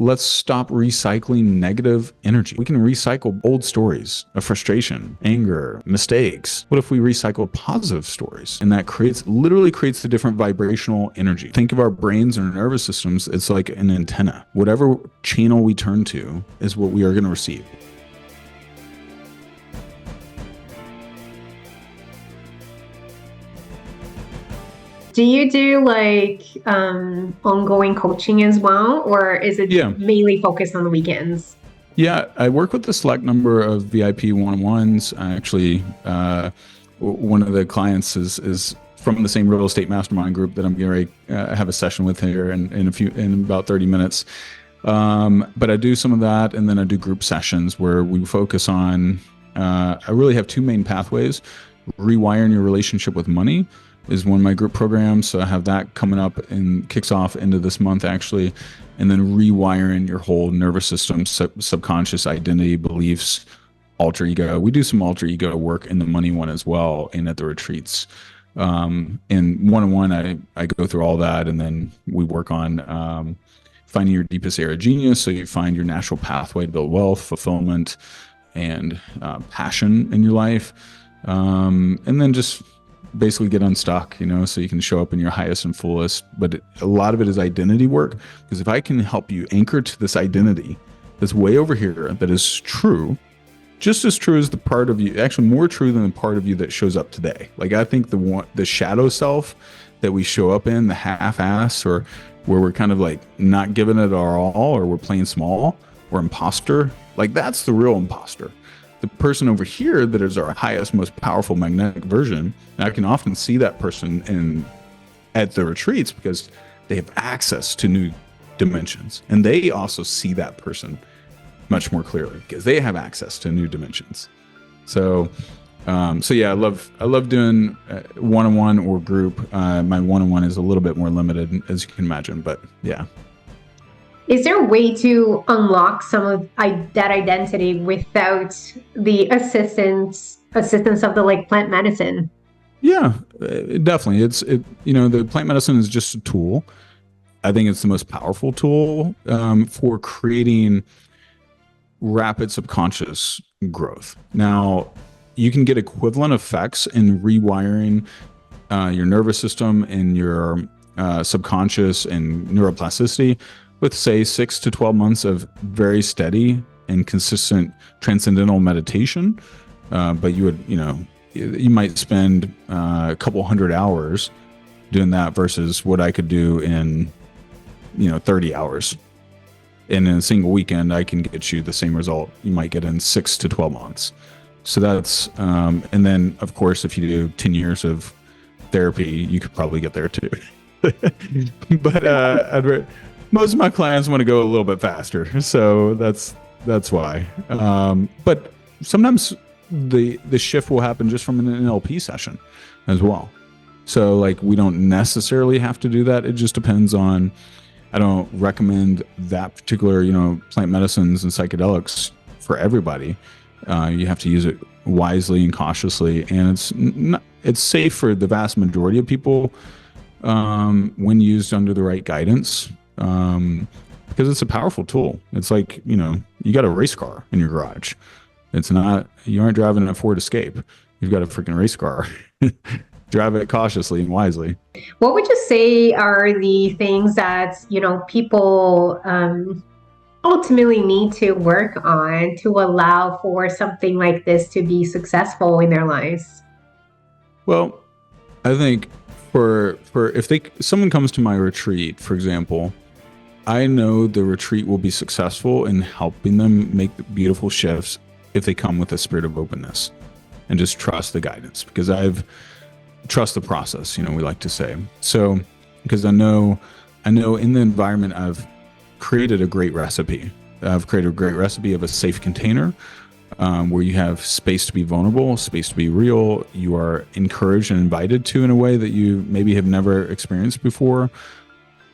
let's stop recycling negative energy. We can recycle old stories of frustration, anger, mistakes. What if we recycle positive stories? And that literally creates the different vibrational energy. Think of our brains and our nervous systems. It's like an antenna. Whatever channel we turn to is what we are going to receive. Do you do like ongoing coaching as well, or is it mainly focused on the weekends? Yeah, I work with a select number of VIP one-on-ones. Actually, one of the clients is from the same real estate mastermind group that I'm going to have a session with here in about 30 minutes. But I do some of that, and then I do group sessions where we focus on. I really have two main pathways: rewiring your relationship with money is one of my group programs. So I have that coming up and kicks off into this month actually. And then rewiring your whole nervous system, subconscious identity, beliefs, alter ego. We do some alter ego work in the money one as well and at the retreats. And one-on-one, I go through all that, and then we work on finding your deepest area of genius. So you find your natural pathway to build wealth, fulfillment, and passion in your life. And then just basically get unstuck, so you can show up in your highest and fullest. But a lot of it is identity work, because if I can help you anchor to this identity that's way over here, that is true, just as true as the part of you, actually more true than the part of you that shows up today. Like I think the shadow self that we show up in, the half-ass, or where we're kind of like not giving it our all, or we're playing small, or imposter, like that's the real imposter. The person over here that is our highest, most powerful magnetic version, and I can often see that person at the retreats because they have access to new dimensions, and they also see that person much more clearly because they have access to new dimensions. So yeah, I love doing one-on-one or group. My one-on-one is a little bit more limited, as you can imagine, but yeah. Is there a way to unlock some of that identity without the assistance of the plant medicine? Yeah, definitely. The plant medicine is just a tool. I think it's the most powerful tool for creating rapid subconscious growth. Now, you can get equivalent effects in rewiring your nervous system and your subconscious and neuroplasticity with, say, 6 to 12 months of very steady and consistent transcendental meditation. But you might spend a couple hundred hours doing that versus what I could do in 30 hours. And in a single weekend, I can get you the same result you might get in 6 to 12 months. So that's, and then of course, if you do 10 years of therapy, you could probably get there too. But most of my clients want to go a little bit faster, so that's why. But sometimes the shift will happen just from an NLP session as well. So like we don't necessarily have to do that. It just depends on. I don't recommend that particular plant medicines and psychedelics for everybody. You have to use it wisely and cautiously, and it's safe for the vast majority of people when used under the right guidance. Because it's a powerful tool. It's like, you got a race car in your garage. It's not, you aren't driving a Ford Escape. You've got a freaking race car. Drive it cautiously and wisely. What would you say are the things that, people ultimately need to work on to allow for something like this to be successful in their lives? Well, I think if someone comes to my retreat, for example, I know the retreat will be successful in helping them make beautiful shifts if they come with a spirit of openness and just trust the guidance, because trust the process, we like to say. So, because I know in the environment, I've created a great recipe. I've created a great recipe of a safe container where you have space to be vulnerable, space to be real. You are encouraged and invited to in a way that you maybe have never experienced before.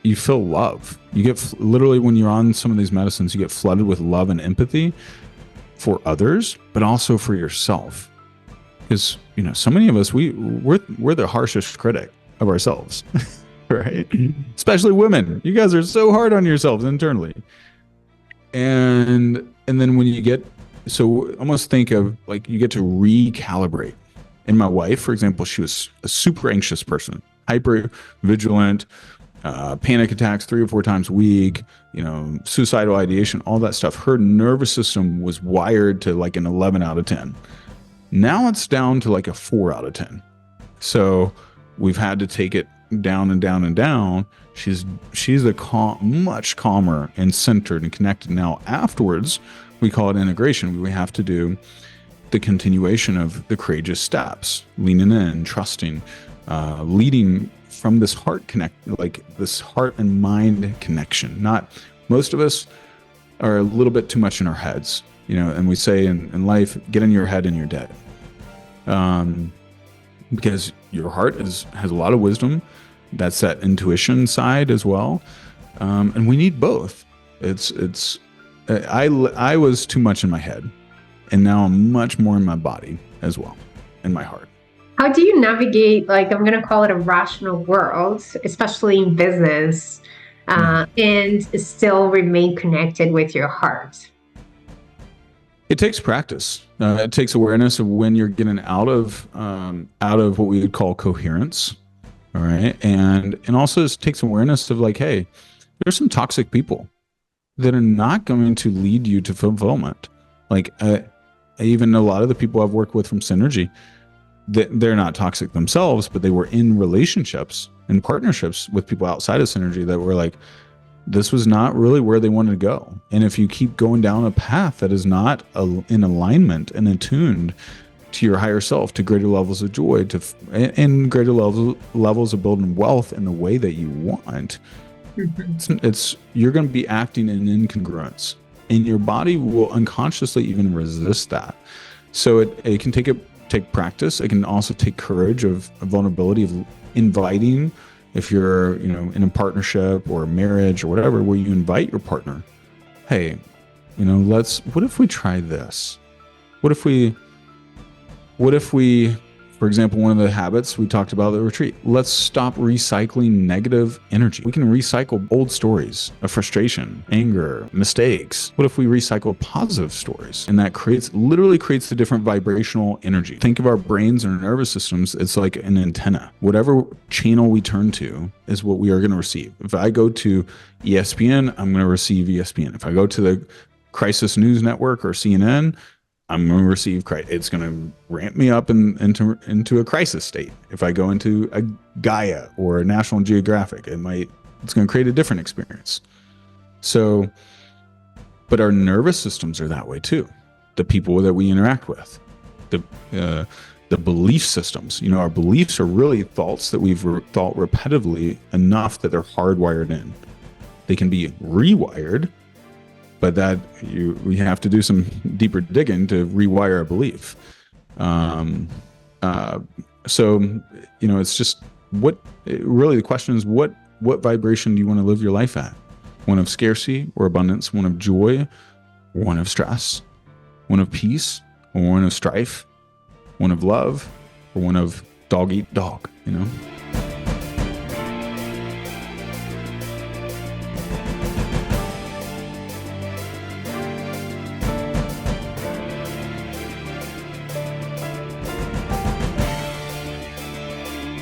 You feel love. You get literally, when you're on some of these medicines, you get flooded with love and empathy for others, but also for yourself. Because, so many of us, we're the harshest critic of ourselves, right? Especially women. You guys are so hard on yourselves internally. And then when you get, so almost think of like you get to recalibrate. And my wife, for example, she was a super anxious person, hyper vigilant, panic attacks 3 or 4 times a week, suicidal ideation, all that stuff. Her nervous system was wired to like an 11 out of 10. Now it's down to like a 4 out of 10. So we've had to take it down and down and down. She's much calmer and centered and connected. Now afterwards, we call it integration. We have to do the continuation of the courageous steps, leaning in, trusting, leading from this heart like this heart and mind connection. Not most of us are a little bit too much in our heads, and we say in life, get in your head and you're dead. Because your heart has a lot of wisdom. That's that intuition side as well. And we need both. I was too much in my head, and now I'm much more in my body as well, in my heart. How do you navigate, like, I'm going to call it a rational world, especially in business, and still remain connected with your heart? It takes practice. It takes awareness of when you're getting out of what we would call coherence. All right. And also it takes awareness of like, hey, there's some toxic people that are not going to lead you to fulfillment. Like, even a lot of the people I've worked with from Synergy, they're not toxic themselves, but they were in relationships and partnerships with people outside of Synergy that were like, this was not really where they wanted to go. And if you keep going down a path that is not in alignment and attuned to your higher self, to greater levels of joy, and greater levels of building wealth in the way that you want, you're going to be acting in incongruence, and your body will unconsciously even resist that. So it can take practice. It can also take courage of vulnerability, of inviting. If you're, in a partnership or a marriage or whatever, where you invite your partner, hey, what if we try this? What if we, for example, one of the habits we talked about at the retreat, let's stop recycling negative energy. We can recycle old stories of frustration, anger, mistakes. What if we recycle positive stories? And that literally creates the different vibrational energy. Think of our brains and our nervous systems. It's like an antenna. Whatever channel we turn to is what we are going to receive. If I go to ESPN, I'm going to receive ESPN. If I go to the Crisis News Network or CNN, I'm going to receive, it's going to ramp me up into a crisis state. If I go into a Gaia or a National Geographic, it's going to create a different experience. So, but our nervous systems are that way too. The people that we interact with, the belief systems, our beliefs are really thoughts that we've thought repetitively enough that they're hardwired in. They can be rewired, but we have to do some deeper digging to rewire a belief. So, it's just really the question is what vibration do you want to live your life at? One of scarcity or abundance, one of joy, one of stress, one of peace, or one of strife, one of love, or one of dog eat dog,